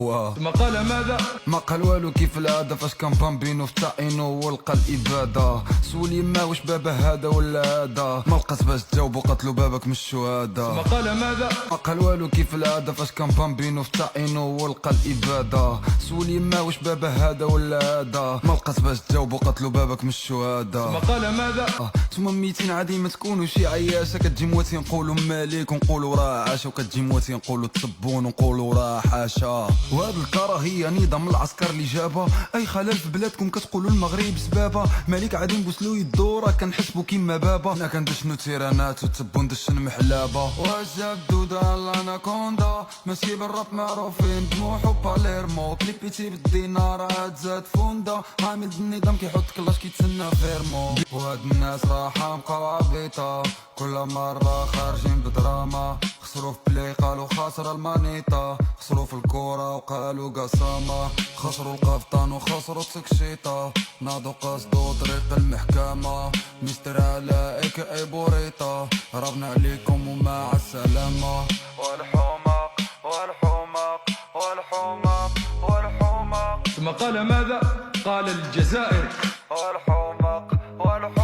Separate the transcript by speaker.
Speaker 1: ثم قال ماذا؟
Speaker 2: ما قال والو كيف العادة فاش كان بامبينو في تعينو ولقى الإبادة. سول يما واش بابا هذا ولا هذا، ما لقات باش تجاوبو قتلو بابك من الشهادة.
Speaker 1: ثم قال ماذا؟
Speaker 2: ما قال والو كيف العادة فاش كان بامبينو في تعينو ولقى الإبادة. سول يما واش بابا هذا ولا هذا، ما لقات باش تجاوبو قتلو بابك من الشهادة.
Speaker 1: ثم قال ماذا؟
Speaker 2: ثم ميتين عادي ما تكونوا شي عياشة، كتجي مواتي نقولوا مالك ونقولوا راه عاشا، وكتجي مواتي نقولوا تصبون ونقولوا راه حاشا. وهاد الكراهية نظام العسكر اللي جابها، اي خلل في بلادكم كتقولوا المغرب سبابة. مالك عادي نبوسلو يدو راه كنحسبو كيما بابا، حنا كندشنو تيرانات وتسبو ندشن محلابة. واش جاب دودة الاناكوندا، ماشي بالراب معروفين بموحو باليرمو، كليبيتي بالدينار عاد زاد فوندا، عامل النظام كيحط كلاش كيتسنى فيرمو. وهاد الناس راحة بقاو عبيطة، كل مرة خارجين بدراما، خسرو في بلاي قالوا خاسر المانيتا، خسرو في الكورة وقالوا قسامة، خسروا القفطان وخسروا التكشيطة، ناضوا قصدوا طريق المحكمة، مستر علاء اي بوريطة، ربنا عليكم ومع السلامة. والحماق والحماق والحماق والحماق.
Speaker 1: ثم قال ماذا؟ قال الجزائر.
Speaker 2: والحماق والحماق